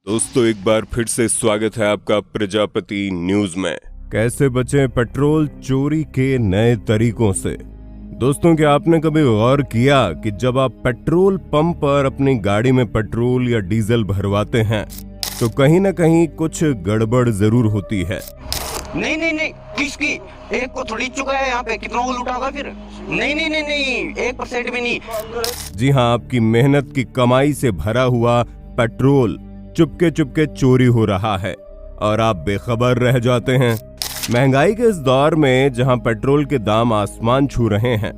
दोस्तों एक बार फिर से स्वागत है आपका प्रजापति न्यूज में। कैसे बचें पेट्रोल चोरी के नए तरीकों से। दोस्तों क्या आपने कभी गौर किया कि जब आप पेट्रोल पंप पर अपनी गाड़ी में पेट्रोल या डीजल भरवाते हैं तो कहीं ना कहीं कुछ गड़बड़ जरूर होती है। नहीं किसकी एक को थोड़ी चुका है यहाँ पे, कितना वो लुटागा फिर। नहीं 1% भी नहीं। जी हाँ, आपकी मेहनत की कमाई से भरा हुआ पेट्रोल चुपके चुपके चोरी हो रहा है और आप बेखबर रह जाते हैं। महंगाई के इस दौर में जहां पेट्रोल के दाम आसमान छू रहे हैं,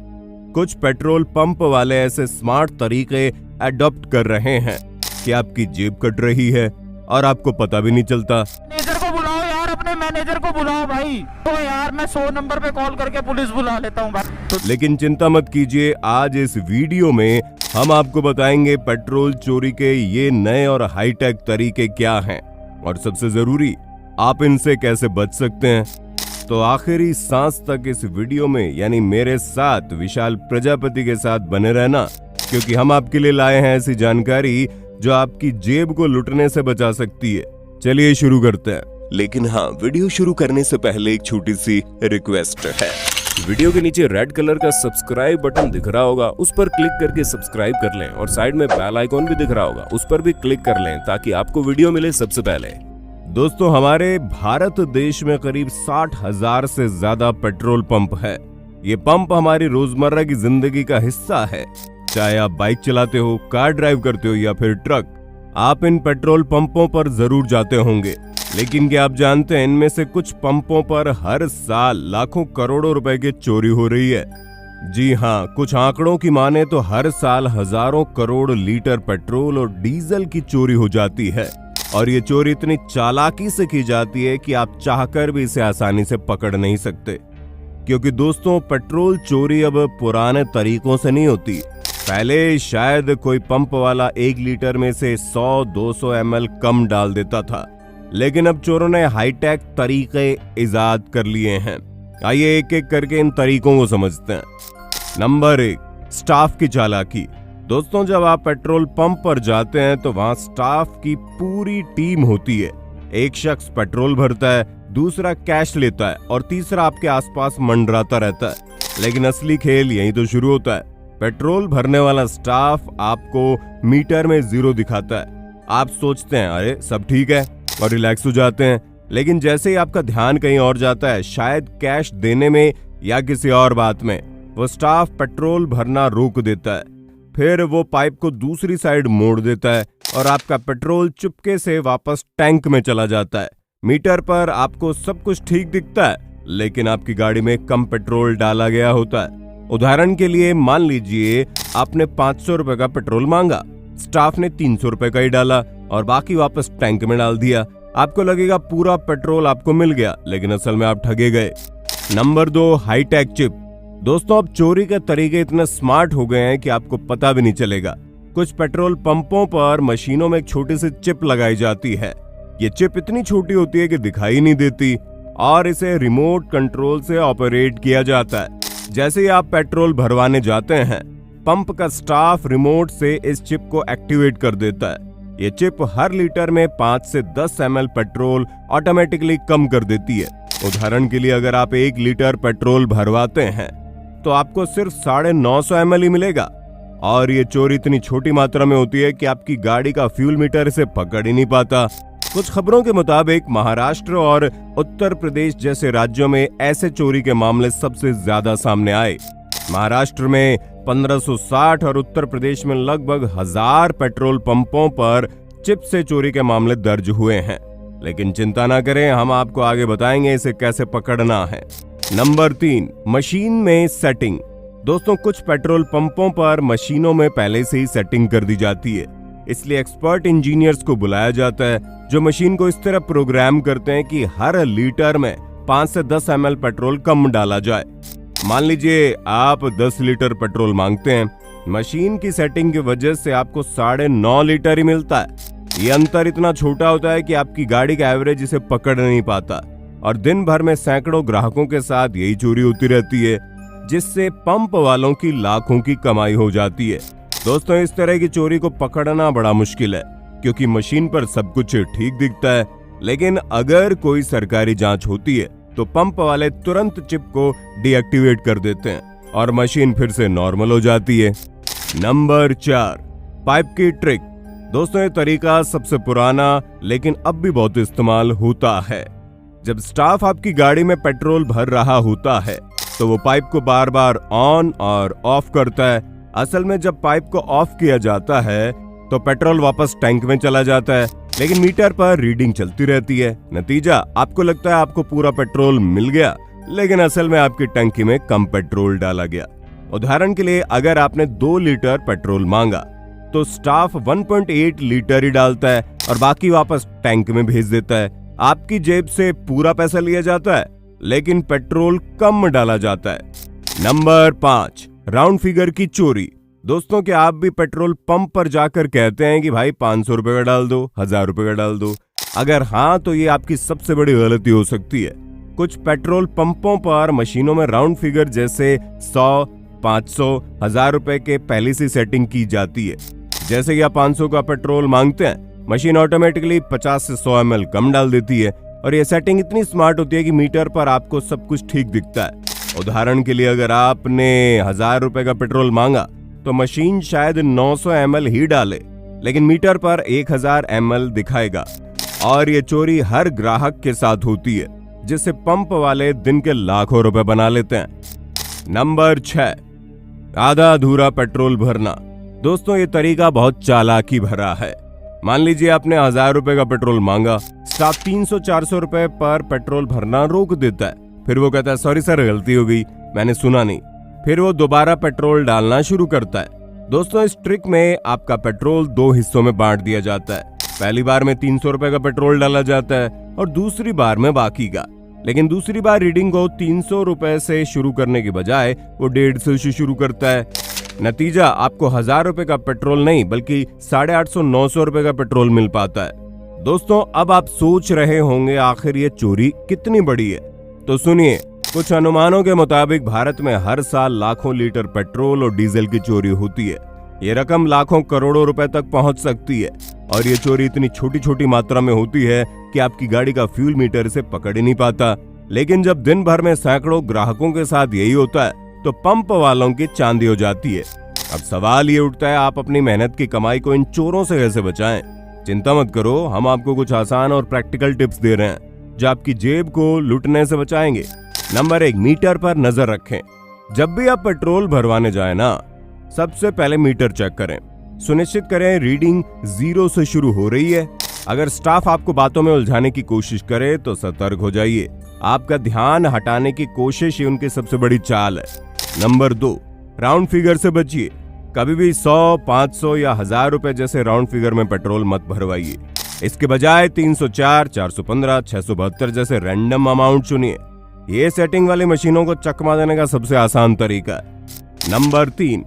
कुछ पेट्रोल पंप वाले ऐसे स्मार्ट तरीके अडॉप्ट कर रहे हैं कि आपकी जेब कट रही है और आपको पता भी नहीं चलता। मैनेजर को बुलाओ यार, अपने मैनेजर को बुलाओ भाई। तो यार मैं 100 नंबर पे कॉल करके पुलिस बुला लेता हूँ भाई। लेकिन चिंता मत कीजिए, आज इस वीडियो में हम आपको बताएंगे पेट्रोल चोरी के ये नए और हाईटेक तरीके क्या हैं और सबसे जरूरी आप इनसे कैसे बच सकते हैं। तो आखिरी सांस तक इस वीडियो में यानी मेरे साथ विशाल प्रजापति के साथ बने रहना, क्योंकि हम आपके लिए लाए हैं ऐसी जानकारी जो आपकी जेब को लुटने से बचा सकती है। चलिए शुरू करते हैं। लेकिन हाँ, वीडियो शुरू करने से पहले एक छोटी सी रिक्वेस्ट है। वीडियो के नीचे रेड कलर का सब्सक्राइब बटन दिख रहा होगा, उस पर क्लिक करके सब्सक्राइब कर लें और साइड में बेल आइकॉन भी दिख रहा होगा, उस पर भी क्लिक कर लें ताकि आपको वीडियो मिले सबसे पहले। दोस्तों हमारे भारत देश में करीब 60,000 से ज्यादा पेट्रोल पंप है। ये पंप हमारी रोजमर्रा की जिंदगी का हिस्सा है। चाहे आप बाइक चलाते हो, कार ड्राइव करते हो या फिर ट्रक, आप इन पेट्रोल पंपों पर जरूर जाते होंगे। लेकिन क्या आप जानते हैं इनमें से कुछ पंपों पर हर साल लाखों करोड़ों रुपए की चोरी हो रही है। जी हाँ, कुछ आंकड़ों की माने तो हर साल हजारों करोड़ लीटर पेट्रोल और डीजल की चोरी हो जाती है और ये चोरी इतनी चालाकी से की जाती है कि आप चाहकर भी इसे आसानी से पकड़ नहीं सकते। क्योंकि दोस्तों पेट्रोल चोरी अब पुराने तरीकों से नहीं होती। पहले शायद कोई पंप वाला 1 लीटर में से 100-200 ml कम डाल देता था, लेकिन अब चोरों ने हाईटेक तरीके इजाद कर लिए हैं। आइए एक एक करके इन तरीकों को समझते हैं। नंबर 1, स्टाफ की चालाकी। दोस्तों जब आप पेट्रोल पंप पर जाते हैं तो वहां स्टाफ की पूरी टीम होती है। एक शख्स पेट्रोल भरता है, दूसरा कैश लेता है और तीसरा आपके आसपास मंडराता रहता है। लेकिन असली खेल यहीं तो शुरू होता है। पेट्रोल भरने वाला स्टाफ आपको मीटर में 0 दिखाता है। आप सोचते हैं अरे सब ठीक है और रिलैक्स हो जाते हैं। लेकिन जैसे ही आपका ध्यान कहीं और जाता है, शायद कैश देने में या किसी और बात में, वो स्टाफ पेट्रोल भरना रोक देता है। फिर वो पाइप को दूसरी साइड मोड़ देता है और आपका पेट्रोल चुपके से वापस टैंक में चला जाता है। मीटर पर आपको सब कुछ ठीक दिखता है, लेकिन आपकी गाड़ी में कम पेट्रोल डाला गया होता है। उदाहरण के लिए मान लीजिए आपने 500 रुपए का पेट्रोल मांगा, स्टाफ ने 300 रुपए का ही डाला और बाकी वापस टैंक में डाल दिया। आपको लगेगा पूरा पेट्रोल आपको मिल गया, लेकिन असल में आप ठगे गए। Number 2, high tech chip. दोस्तों अब चोरी के तरीके इतने स्मार्ट हो गए हैं कि आपको पता भी नहीं चलेगा। कुछ पेट्रोल पंपों पर मशीनों में एक छोटी सी चिप लगाई जाती है। ये चिप इतनी छोटी होती है कि दिखाई नहीं देती और इसे रिमोट कंट्रोल से ऑपरेट किया जाता है। जैसे ही आप पेट्रोल भरवाने जाते हैं, पंप का स्टाफ रिमोट से इस चिप को एक्टिवेट कर देता है। ये चिप हर लीटर में 5 से 10 ml पेट्रोल ऑटोमेटिकली कम कर देती है। उदाहरण के लिए अगर आप 1 लीटर पेट्रोल भरवाते हैं तो आपको सिर्फ 950 ml ही मिलेगा और ये चोरी इतनी छोटी मात्रा में होती है कि आपकी गाड़ी का फ्यूल मीटर इसे पकड़ ही नहीं पाता। कुछ खबरों के मुताबिक महाराष्ट्र और उत्तर प्रदेश जैसे राज्यों में ऐसे चोरी के मामले सबसे ज्यादा सामने आए। महाराष्ट्र में 1560 और उत्तर प्रदेश में लगभग 1000 पेट्रोल पंपों पर चिप से चोरी के मामले दर्ज हुए हैं। लेकिन चिंता ना करें, हम आपको आगे बताएंगे इसे कैसे पकड़ना है। नंबर 3, मशीन में सेटिंग। दोस्तों कुछ पेट्रोल पंपों पर मशीनों में पहले से ही सेटिंग कर दी जाती है, इसलिए एक्सपर्ट इंजीनियर्स को बुलाया जाता है जो मशीन को इस तरह प्रोग्राम करते हैं कि हर लीटर में 5 से 10 ml पेट्रोल कम डाला जाए। मान लीजिए आप 10 लीटर पेट्रोल मांगते हैं, मशीन की सेटिंग की वजह से आपको 9.5 लीटर ही मिलता है। ये अंतर इतना छोटा होता है कि आपकी गाड़ी का एवरेज इसे पकड़ नहीं पाता और दिन भर में सैकड़ों ग्राहकों के साथ यही चोरी होती रहती है, जिससे पंप वालों की लाखों की कमाई हो जाती है। दोस्तों इस तरह की चोरी को पकड़ना बड़ा मुश्किल है, क्योंकि मशीन पर सब कुछ ठीक दिखता है। लेकिन अगर कोई सरकारी जांच होती है तो पंप वाले तुरंत चिप को डीएक्टिवेट कर देते हैं और मशीन फिर से नॉर्मल हो जाती है। नंबर 4, पाइप की ट्रिक। दोस्तों ये तरीका सबसे पुराना लेकिन अब भी बहुत इस्तेमाल होता है। जब स्टाफ आपकी गाड़ी में पेट्रोल भर रहा होता है तो वो पाइप को बार बार ऑन और ऑफ करता है। असल में जब पाइप को ऑफ किया जाता है तो पेट्रोल वापस टैंक में चला जाता है, लेकिन मीटर पर रीडिंग चलती रहती है। नतीजा, आपको लगता है आपको पूरा पेट्रोल मिल गया, लेकिन असल में आपकी टंकी में कम पेट्रोल डाला गया। उदाहरण के लिए अगर आपने 2 लीटर पेट्रोल मांगा तो स्टाफ 1.8 लीटर ही डालता है और बाकी वापस टैंक में भेज देता है। आपकी जेब से पूरा पैसा लिया जाता है लेकिन पेट्रोल कम डाला जाता है। नंबर 5, राउंड फिगर की चोरी। दोस्तों क्या आप भी पेट्रोल पंप पर जाकर कहते हैं कि भाई 500 रुपए का डाल दो, 1000 रुपए का डाल दो? अगर हाँ तो ये आपकी सबसे बड़ी गलती हो सकती है। कुछ पेट्रोल पंपों पर मशीनों में राउंड फिगर जैसे 100, 500, 1000 रुपए के पहले से सेटिंग की जाती है। जैसे कि आप 500 का पेट्रोल मांगते हैं, मशीन ऑटोमेटिकली 50 से 100 ml कम डाल देती है और ये सेटिंग इतनी स्मार्ट होती है कि मीटर पर आपको सब कुछ ठीक दिखता है। उदाहरण के लिए अगर आपने 1000 रुपए का पेट्रोल मांगा तो मशीन शायद 900 ml ही डाले, लेकिन मीटर पर 1000 ml दिखाएगा। और ये चोरी हर ग्राहक के साथ होती है, जिससे पंप वाले दिन के लाखों रुपए बना लेते हैं। नंबर 6, आधा अधूरा पेट्रोल भरना। दोस्तों ये तरीका बहुत चालाकी भरा है। मान लीजिए आपने 1000 रुपए का पेट्रोल मांगा, स्टाफ 300-400 रुपए पर पेट्रोल भरना रोक देता है। फिर वो कहता है सॉरी सर, गलती हो गई, मैंने सुना नहीं। फिर वो दोबारा पेट्रोल डालना शुरू करता है। दोस्तों इस ट्रिक में आपका पेट्रोल 2 हिस्सों में बांट दिया जाता है। पहली बार में 300 रुपए का पेट्रोल डाला जाता है और दूसरी बार में बाकी का। लेकिन दूसरी बार रीडिंग को 300 रुपए से शुरू करने के बजाय वो 150 से शुरू करता है। नतीजा, आपको 1000 रुपए का पेट्रोल नहीं बल्कि 850-900 रुपए का पेट्रोल मिल पाता है। दोस्तों अब आप सोच रहे होंगे आखिर ये चोरी कितनी बड़ी है, तो सुनिए। कुछ अनुमानों के मुताबिक भारत में हर साल लाखों लीटर पेट्रोल और डीजल की चोरी होती है। ये रकम लाखों करोड़ों रुपए तक पहुंच सकती है और ये चोरी इतनी छोटी छोटी मात्रा में होती है कि आपकी गाड़ी का फ्यूल मीटर इसे पकड़ ही नहीं पाता। लेकिन जब दिन भर में सैकड़ों ग्राहकों के साथ यही होता है तो पंप वालों की चांदी हो जाती है। अब सवाल ये उठता है, आप अपनी मेहनत की कमाई को इन चोरों से कैसे बचाएं? चिंता मत करो, हम आपको कुछ आसान और प्रैक्टिकल टिप्स दे रहे हैं जो आपकी जेब को लूटने से बचाएंगे। नंबर 1, मीटर पर नजर रखें। जब भी आप पेट्रोल भरवाने जाएं ना, सबसे पहले मीटर चेक करें। सुनिश्चित करें रीडिंग 0 से शुरू हो रही है। अगर स्टाफ आपको बातों में उलझाने की कोशिश करे तो सतर्क हो जाइए। आपका ध्यान हटाने की कोशिश ही उनकी सबसे बड़ी चाल है। नंबर 2, राउंड फिगर से बचिए। कभी भी 100, 500 या 1000 रुपए जैसे राउंड फिगर में पेट्रोल मत भरवाइए। इसके बजाय 304, 415, 672 जैसे रैंडम अमाउंट चुनिए। ये सेटिंग वाली मशीनों को चकमा देने का सबसे आसान तरीका है। नंबर 3,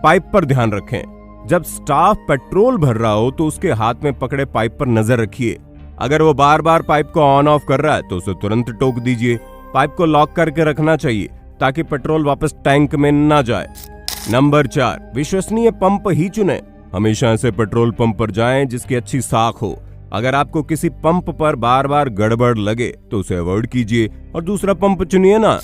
पाइप पर ध्यान रखें। जब स्टाफ पेट्रोल भर रहा हो तो उसके हाथ में पकड़े पाइप पर नजर रखिए। अगर वो बार बार पाइप को ऑन ऑफ कर रहा है तो उसे तुरंत टोक दीजिए। पाइप को लॉक करके रखना चाहिए ताकि पेट्रोल वापस टैंक में ना जाए। नंबर 4, विश्वसनीय पंप ही चुनें। हमेशा ऐसे पेट्रोल पंप पर जाएं जिसकी अच्छी साख हो। अगर आपको किसी पंप पर बार बार गड़बड़ लगे तो उसे अवॉइड कीजिए और दूसरा पंप चुनिए ना।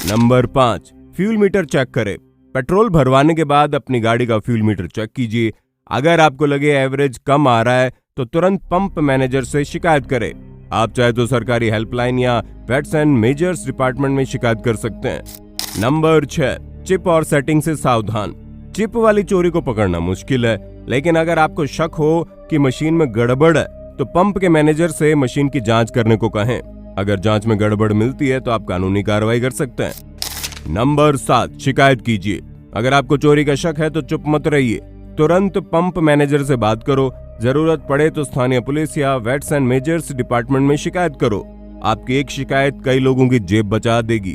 नंबर 5, फ्यूल मीटर चेक करें। पेट्रोल भरवाने के बाद अपनी गाड़ी का फ्यूल मीटर चेक कीजिए। अगर आपको लगे एवरेज कम आ रहा है तो तुरंत पंप मैनेजर से शिकायत करें। आप चाहे तो सरकारी हेल्पलाइन या वेट्स एंड मेजर्स डिपार्टमेंट में शिकायत कर सकते हैं। नंबर 6, चिप और सेटिंग से सावधान। चिप वाली चोरी को पकड़ना मुश्किल है, लेकिन अगर आपको शक हो कि मशीन में गड़बड़ है तो पंप के मैनेजर से मशीन की जांच करने को कहें। अगर जांच में गड़बड़ मिलती है तो आप कानूनी कार्रवाई कर सकते हैं। नंबर 7, शिकायत कीजिए। अगर आपको चोरी का शक है तो चुप मत रहिए, तुरंत पंप मैनेजर से बात करो। जरूरत पड़े तो स्थानीय पुलिस या वेट्स एंड मेजर्स डिपार्टमेंट में शिकायत करो। आपकी एक शिकायत कई लोगों की जेब बचा देगी।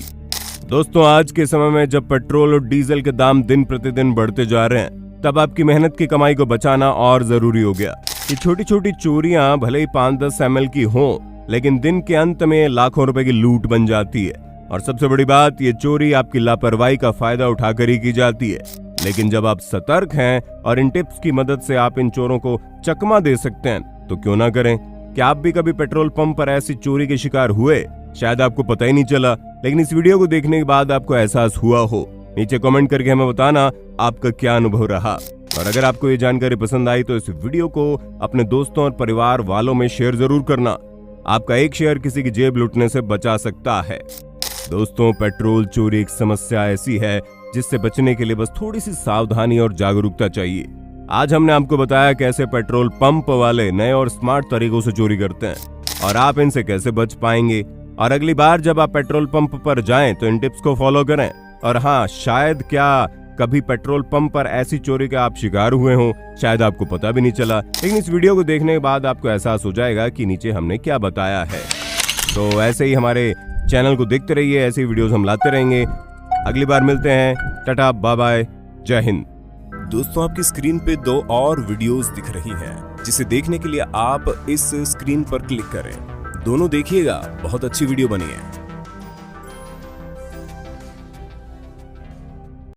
दोस्तों आज के समय में जब पेट्रोल और डीजल के दाम दिन प्रतिदिन बढ़ते जा रहे हैं, तब आपकी मेहनत की कमाई को बचाना और जरूरी हो गया। ये छोटी छोटी चोरियां भले ही 5-10 ml की हों, लेकिन दिन के अंत में लाखों रुपए की लूट बन जाती है। और सबसे बड़ी बात, ये चोरी आपकी लापरवाही का फायदा उठाकर ही की जाती है। लेकिन जब आप सतर्क हैं और इन टिप्स की मदद से आप इन चोरों को चकमा दे सकते हैं तो क्यों ना करें। क्या आप भी कभी पेट्रोल पंप पर ऐसी चोरी के शिकार हुए? शायद आपको पता ही नहीं चला, लेकिन इस वीडियो को देखने के बाद आपको एहसास हुआ हो। नीचे कमेंट करके हमें बताना आपका क्या अनुभव रहा। और अगर आपको ये जानकारी पसंद आई तो इस वीडियो को अपने दोस्तों और परिवार वालों में शेयर जरूर करना। आपका एक शेयर किसी की जेब लूटने से बचा सकता है। दोस्तों, पेट्रोल चोरी एक समस्या ऐसी है जिससे बचने के लिए बस थोड़ी सी सावधानी और जागरूकता चाहिए। आज हमने आपको बताया कैसे पेट्रोल पंप वाले नए और स्मार्ट तरीकों से चोरी करते हैं और आप इनसे कैसे बच पाएंगे। और अगली बार जब आप पेट्रोल पंप पर जाएं तो इन टिप्स को फॉलो करें। और हाँ, शायद क्या कभी पेट्रोल पंप पर ऐसी चोरी का आप शिकार हुए हों, शायद आपको पता भी नहीं चला, लेकिन इस वीडियो को देखने के बाद आपको एहसास हो जाएगा कि नीचे हमने क्या बताया है। तो ऐसे ही हमारे चैनल को देखते रहिए, ऐसे ही वीडियोस हम लाते रहेंगे। अगली बार मिलते हैं। टाटा, बाय बाय, जय हिंद। दोस्तों, आपकी स्क्रीन पे 2 और वीडियोस दिख रही हैं, जिसे देखने के लिए आप इस स्क्रीन पर क्लिक करें। दोनों देखिएगा, बहुत अच्छी वीडियो बनी है।